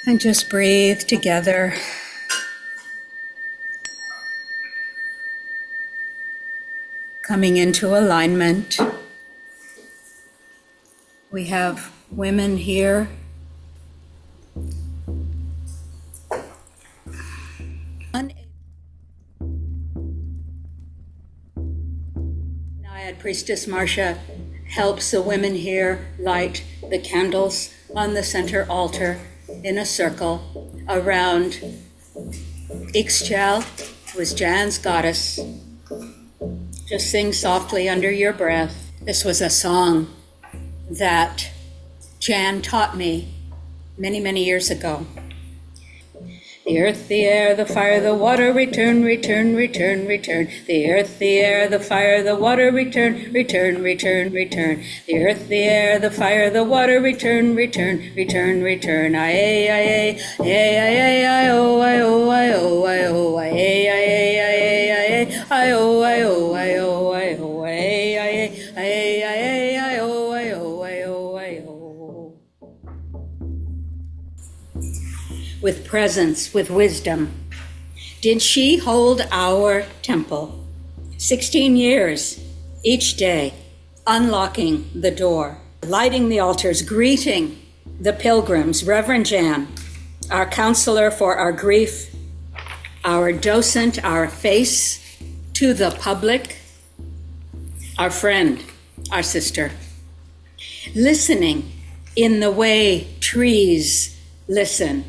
And just breathe together. Coming into alignment. We have women here. Naiad Priestess Marcia helps the women here light the candles on the center altar in a circle around Ixchel, who is Jan's goddess. Just sing softly under your breath. This was a song that Jan taught me many, many years ago. The earth, the air, the fire, the water, return, return, return, return. The earth, the air, the fire, the water, return, return, return, return. The earth, the air, the fire, the water, return, return, return, return. Aye, aye, aye, aye, aye, oh, aye, oh, aye, oh, aye, oh, aye, aye, aye, aye, aye, oh, aye, oh, aye, oh, aye, oh, aye, aye, aye, aye, aye, oh, aye, oh, aye, oh, aye, oh. With presence, with wisdom, did she hold our temple 16 years each day, unlocking the door, lighting the altars, greeting the pilgrims. Reverend Jan, our counselor for our grief, our docent, our face to the public, our friend, our sister, listening in the way trees listen,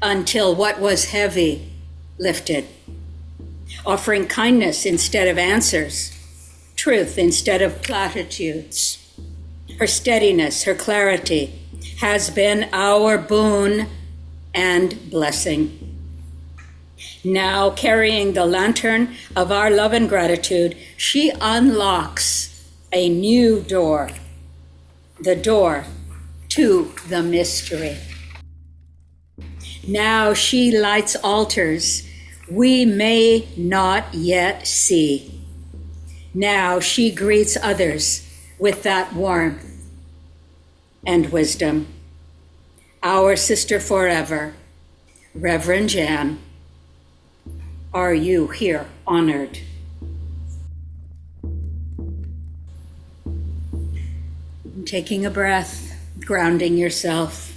until what was heavy lifted, offering kindness instead of answers, truth instead of platitudes. Her steadiness, her clarity has been our boon and blessing. Now, carrying the lantern of our love and gratitude, she unlocks a new door, the door to the mystery. Now she lights altars we may not yet see. Now she greets others with that warmth and wisdom. Our sister forever, Reverend Jan, are you here honored? Taking a breath, grounding yourself,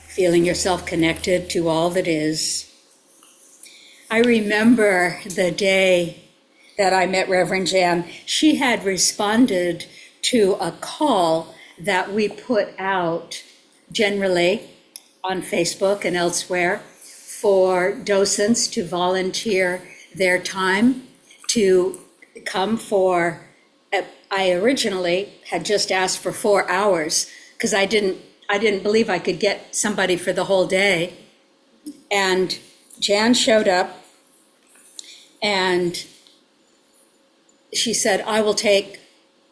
feeling yourself connected to all that is. I remember the day that I met Reverend Jan. She had responded to a call that we put out generally on Facebook and elsewhere for docents to volunteer their time to come for, I originally had just asked for 4 hours because I didn't believe I could get somebody for the whole day. And Jan showed up and she said, I will take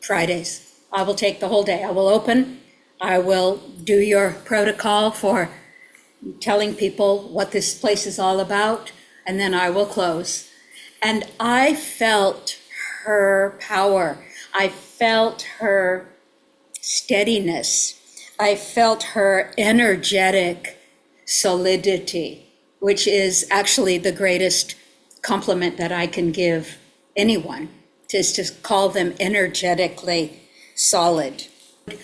Fridays. I will take the whole day. I will open. I will do your protocol for telling people what this place is all about, and then I will close. And I felt her power. I felt her steadiness. I felt her energetic solidity, which is actually the greatest compliment that I can give anyone, is to call them energetically solid.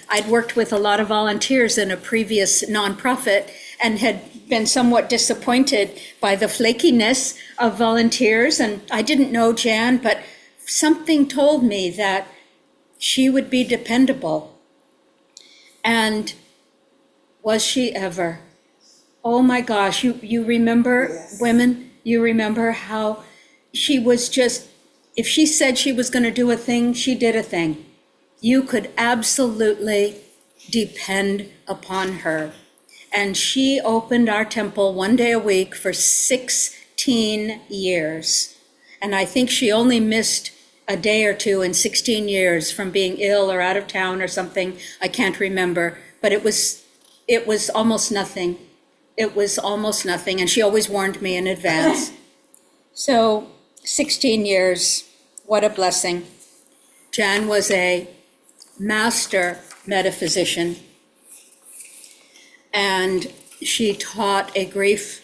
I'd worked with a lot of volunteers in a previous nonprofit and had been somewhat disappointed by the flakiness of volunteers. And I didn't know Jan, but something told me that she would be dependable. And was she ever? Oh my gosh, you remember, yes. Women, you remember how she was just, if she said she was going to do a thing, she did a thing. You could absolutely depend upon her. And she opened our temple one day a week for 16 years. And I think she only missed a day or two in 16 years from being ill or out of town or something. I can't remember, but it was almost nothing. It was almost nothing, and she always warned me in advance. So 16 years, what a blessing. Jan was a master metaphysician, and She taught a grief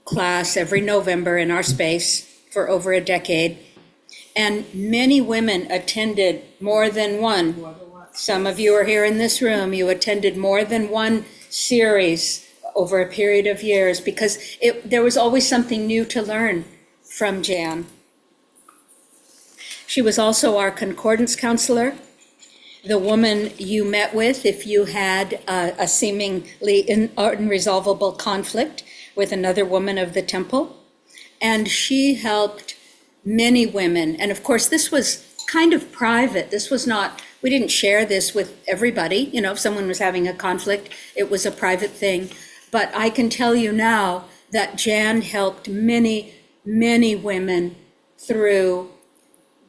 class every November in our space for over a decade. And many women attended more than one. Some of you are here in this room. You attended more than one series over a period of years because there was always something new to learn from Jan. She was also our concordance counselor, the woman you met with if you had a seemingly unresolvable conflict with another woman of the temple. And she helped many women. And of course, this was kind of private. This was not, we didn't share this with everybody. You know, if someone was having a conflict, it was a private thing. But I can tell you now that Jan helped many, many women through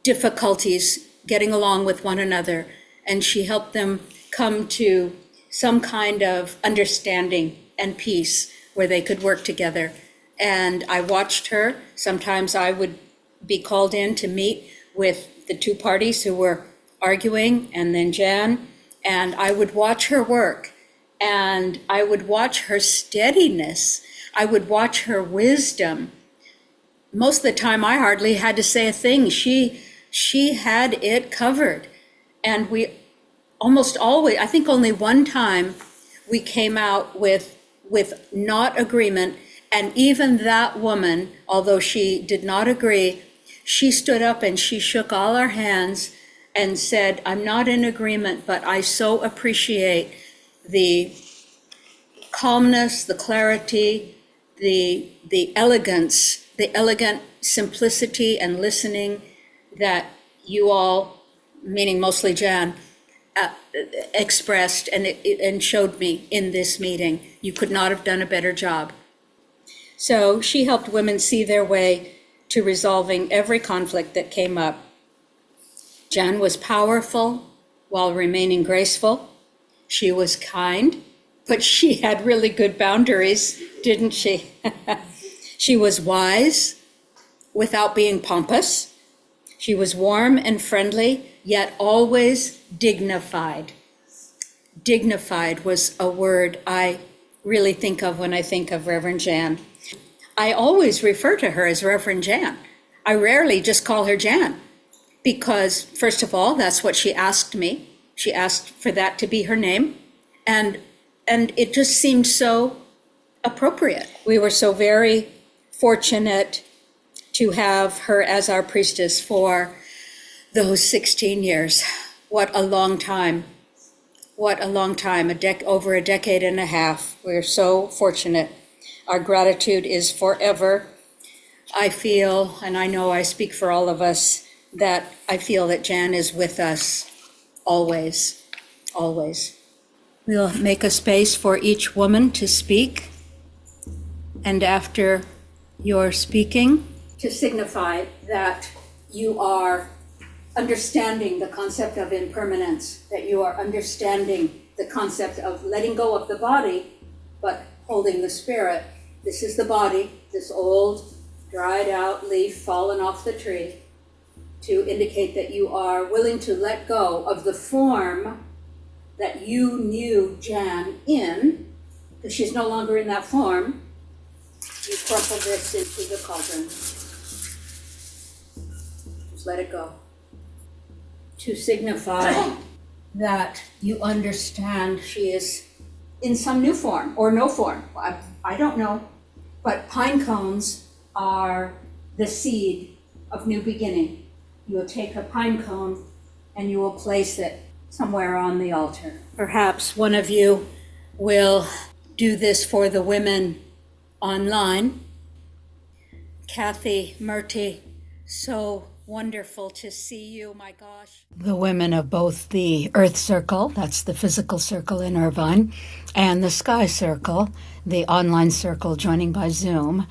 difficulties getting along with one another. And she helped them come to some kind of understanding and peace where they could work together. And I watched her. Sometimes I would be called in to meet with the two parties who were arguing, and then Jan, and I would watch her work, and I would watch her steadiness. I would watch her wisdom. Most of the time, I hardly had to say a thing. She had it covered. And we almost always, I think only one time, we came out with not agreement. And even that woman, although she did not agree, she stood up and she shook all our hands and said, I'm not in agreement, but I so appreciate the calmness, the clarity, the elegance, the elegant simplicity and listening that you all, meaning mostly Jan, expressed and showed me in this meeting. You could not have done a better job. So she helped women see their way to resolving every conflict that came up. Jan was powerful while remaining graceful. She was kind, but she had really good boundaries, didn't she? She was wise without being pompous. She was warm and friendly, yet always dignified. Dignified was a word I really think of when I think of Reverend Jan. I always refer to her as Reverend Jan. I rarely just call her Jan because, first of all, that's what she asked me. She asked for that to be her name, and it just seemed so appropriate. We were so very fortunate to have her as our priestess for those 16 years. What a long time. What a long time, over a decade and a half. We're so fortunate. Our gratitude is forever. I feel, and I know I speak for all of us, that I feel that Jan is with us always, always. We'll make a space for each woman to speak. And after your speaking, to signify that you are understanding the concept of impermanence, that you are understanding the concept of letting go of the body, but holding the spirit. This is the body, this old, dried out leaf fallen off the tree, to indicate that you are willing to let go of the form that you knew Jan in, because she's no longer in that form. You crumple this into the cauldron. Just let it go. To signify that you understand she is in some new form or no form. I don't know. But pine cones are the seed of new beginning. You will take a pine cone and you will place it somewhere on the altar. Perhaps one of you will do this for the women online. Kathy, Murti, so wonderful to see you, my gosh. The women of both the Earth Circle, that's the physical circle in Irvine, and the Sky Circle, the online circle joining by Zoom.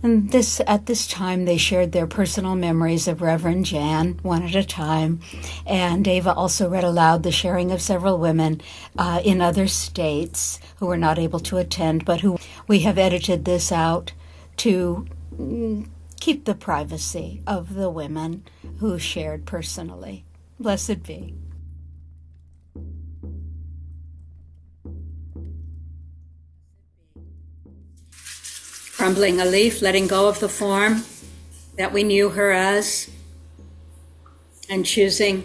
And at this time, they shared their personal memories of Reverend Jan, one at a time. And Ava also read aloud the sharing of several women in other states who were not able to attend, but who we have edited this out to keep the privacy of the women who shared personally. Blessed be. crumbling a leaf, letting go of the form that we knew her as, and choosing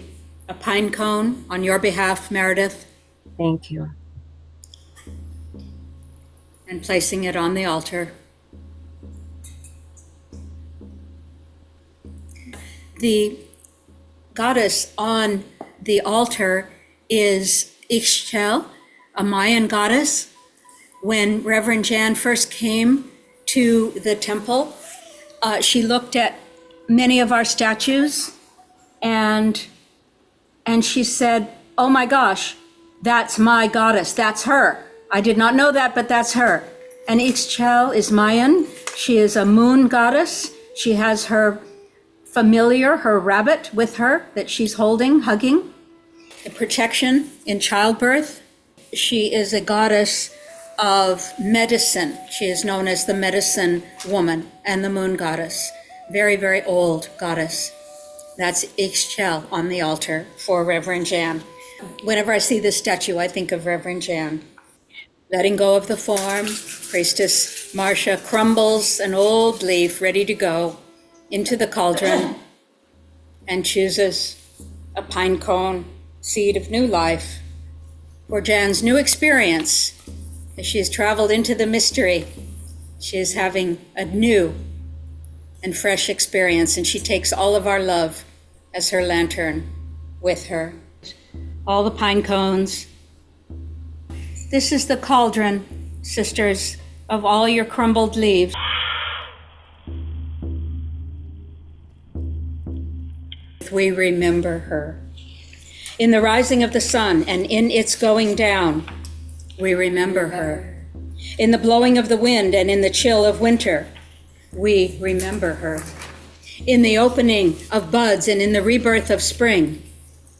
a pine cone on your behalf, Meredith, Thank you. and placing it on the altar. The goddess on the altar is Ixchel, a Mayan goddess. When Reverend Jan first came to the temple, she looked at many of our statues and she said, "Oh my gosh, that's my goddess, that's her. I did not know that, but that's her." And Ixchel is Mayan. She is a moon goddess. She has her familiar, her rabbit with her that she's holding, hugging. The protection in childbirth. She is a goddess of medicine. She is known as the medicine woman and the moon goddess. Very, very old goddess. That's Ixchel on the altar for Reverend Jan. Whenever I see this statue, I think of Reverend Jan. Letting go of the form, Priestess Marcia crumbles an old leaf ready to go into the cauldron and chooses a pine cone, seed of new life, for Jan's new experience. As she has traveled into the mystery, she is having a new and fresh experience, and she takes all of our love as her lantern with her. All the pine cones. This is the cauldron, sisters, of all your crumbled leaves. We remember her. In the rising of the sun and in its going down, we remember her. In the blowing of the wind and in the chill of winter, we remember her. In the opening of buds and in the rebirth of spring,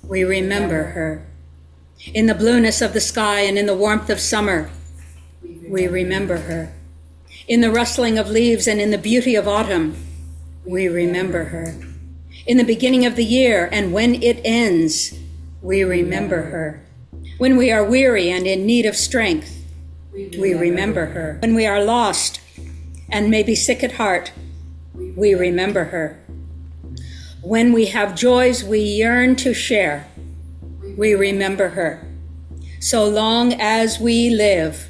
we remember her. In the blueness of the sky and in the warmth of summer, we remember her. In the rustling of leaves and in the beauty of autumn, we remember her. In the beginning of the year and when it ends, we remember her. When we are weary and in need of strength, we remember her. When we are lost and maybe sick at heart, we remember her. When we have joys we yearn to share, we remember her. So long as we live,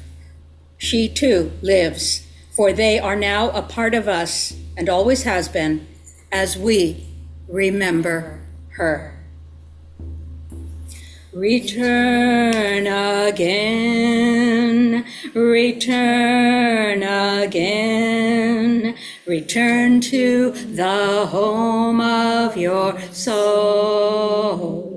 she too lives, for they are now a part of us and always has been, as we remember her. Return again, return again, return to the home of your soul.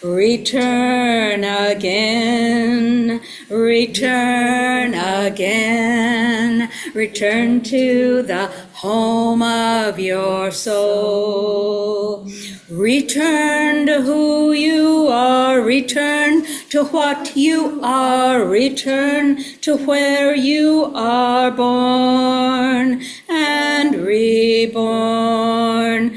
Return again, return again, return to the home of your soul. Return to who you are, return to what you are, return to where you are born and reborn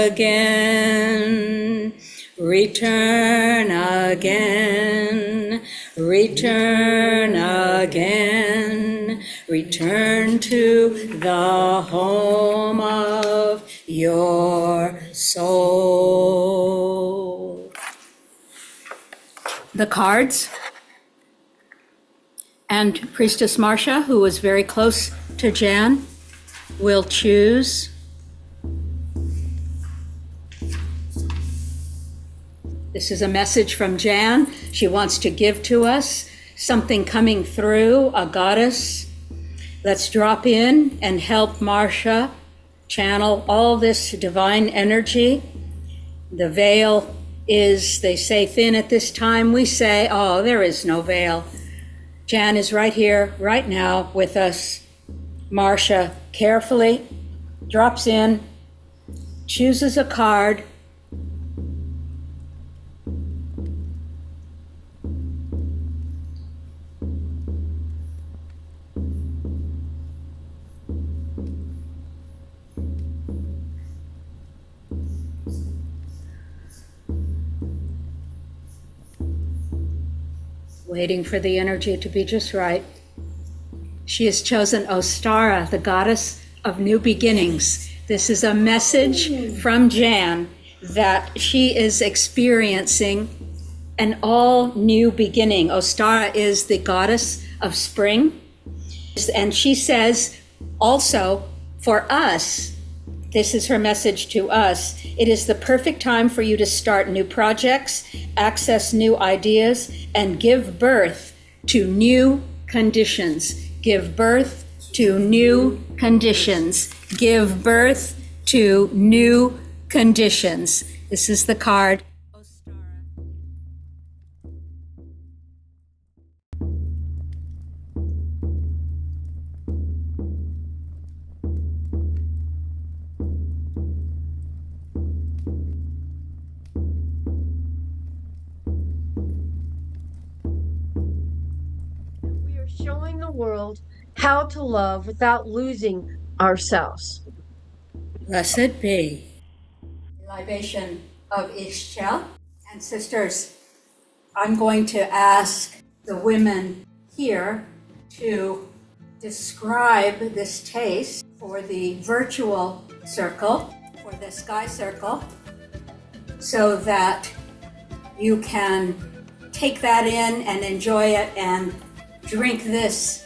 again. Return again, return again, return to the home of your soul. The cards. And Priestess Marcia, who was very close to Jan, will choose This is a message from Jan. She wants to give to us something coming through, a goddess. Let's drop in and help Marcia channel all this divine energy. The veil is, they say, thin at this time. We say, oh, there is no veil. Jan is right here, right now with us. Marcia carefully drops in, chooses a card, waiting for the energy to be just right. She has chosen Ostara, the goddess of new beginnings. This is a message from Jan that she is experiencing an all new beginning. Ostara is the goddess of spring. And she says also for us, this is her message to us, it is the perfect time for you to start new projects, access new ideas, and give birth to new conditions. Give birth to new conditions. Give birth to new conditions. This is the card. We are showing the world how to love without losing ourselves. Blessed be. Libation of Ishchel. And sisters, I'm going to ask the women here to describe this taste for the virtual circle, for the sky circle, so that you can take that in and enjoy it and drink this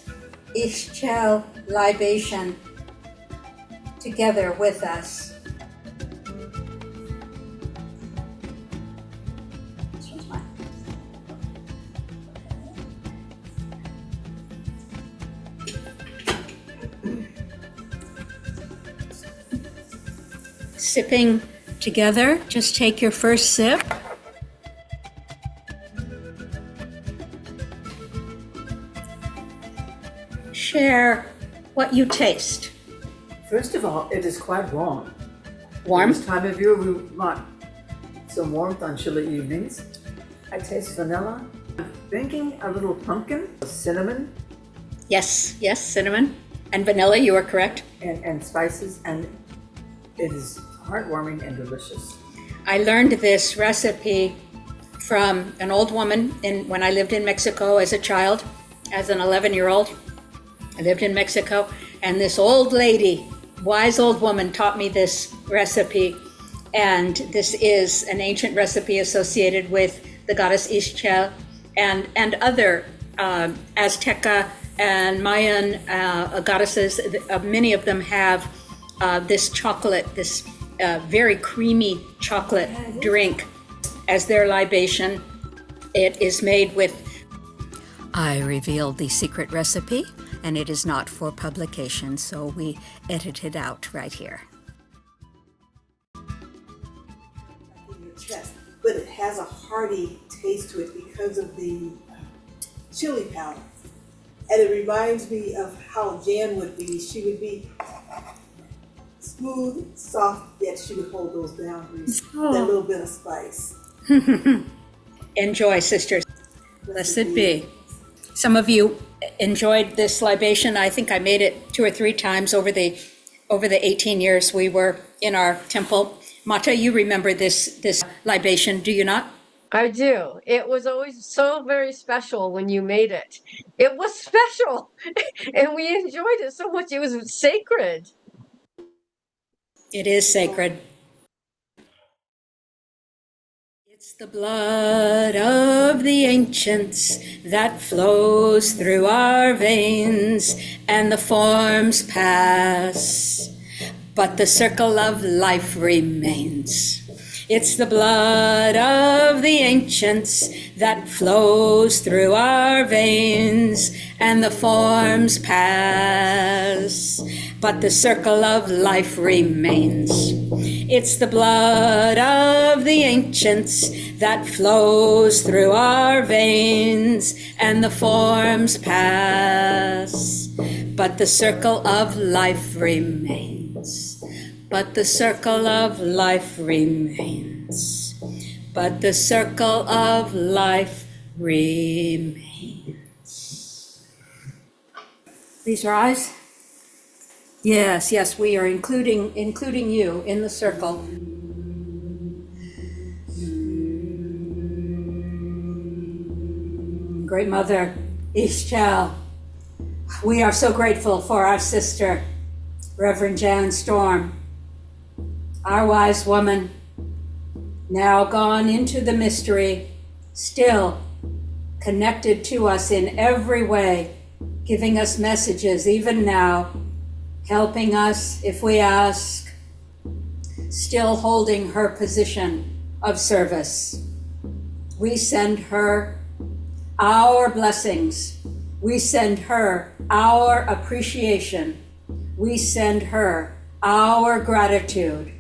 Ishchel libation together with us. This one's mine. Sipping together, just take your first sip. Share what you taste. First of all, it is quite warm. Warm? This time of year, we want some warmth on chilly evenings. I taste vanilla. I'm thinking a little pumpkin, cinnamon, Yes, yes, cinnamon and vanilla, you are correct. and spices, and it is heartwarming and delicious. I learned this recipe from an old woman when I lived in Mexico as a child, as an 11-year-old. I lived in Mexico, and this old lady, wise old woman, taught me this recipe. And this is an ancient recipe associated with the goddess Ixchel and other Azteca and Mayan goddesses. Many of them have this chocolate, this very creamy chocolate drink as their libation. It is made with... I revealed the secret recipe, and it is not for publication, so we edited out right here. In your chest, but it has a hearty taste to it because of the chili powder. And it reminds me of how Jan would be. She would be smooth, soft, yet she would hold those boundaries. Oh. That little bit of spice. Enjoy, sisters. Blessed be. Some of you enjoyed this libation. I think I made it 2 or 3 times over the 18 years we were in our temple. Mata, you remember this libation, do you not? I do. It was always so very special when you made it. It was special, and we enjoyed it so much. It was sacred. It is sacred. It's the blood of the ancients that flows through our veins, and the forms pass, but the circle of life remains. It's the blood of the ancients that flows through our veins, and the forms pass, but the circle of life remains. It's the blood of the ancients that flows through our veins, and the forms pass, but the circle of life remains. But the circle of life remains. But the circle of life remains. Please rise. Yes, yes, we are including you in the circle. Great Mother, Ixchel, We are so grateful for our sister, Reverend Jan Storm, our wise woman, now gone into the mystery, still connected to us in every way, giving us messages even now, helping us if we ask, still holding her position of service. We send her our blessings. We send her our appreciation. We send her our gratitude.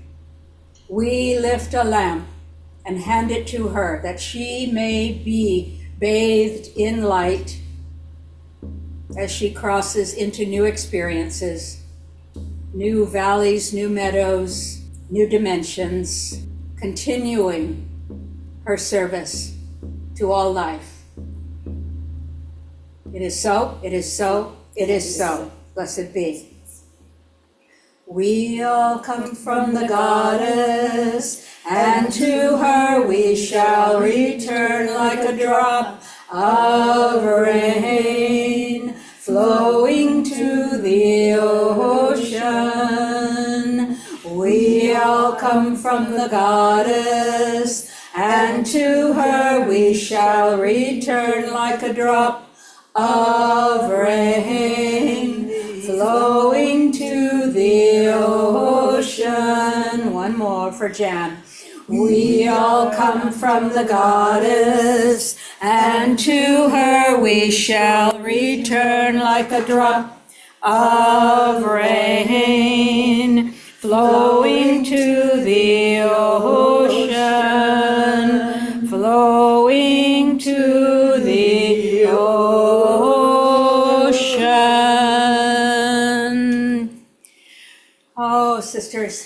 We lift a lamp and hand it to her that she may be bathed in light as she crosses into new experiences, new valleys, new meadows, new dimensions, continuing her service to all life. It is so, it is so, it is so. Blessed be. We all come from the goddess, and to her we shall return like a drop of rain flowing to the ocean. We all come from the goddess, and to her we shall return like a drop of rain flowing to the ocean. One more for Jan. We all come from the goddess, and to her we shall return like a drop of rain flowing to the ocean, flowing to the ocean. Oh, sisters,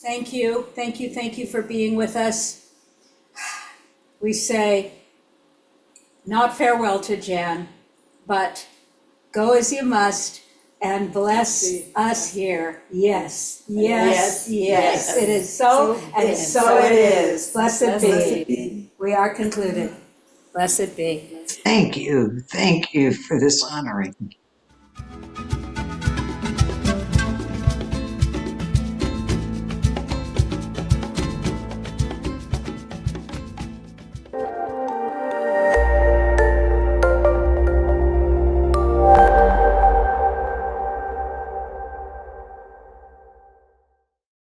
thank you, thank you, thank you for being with us. We say not farewell to Jan, but go as you must and bless us here. Yes, yes, yes. It is so, and so it is. Blessed be. We are concluded. Blessed be. Thank you for this honoring.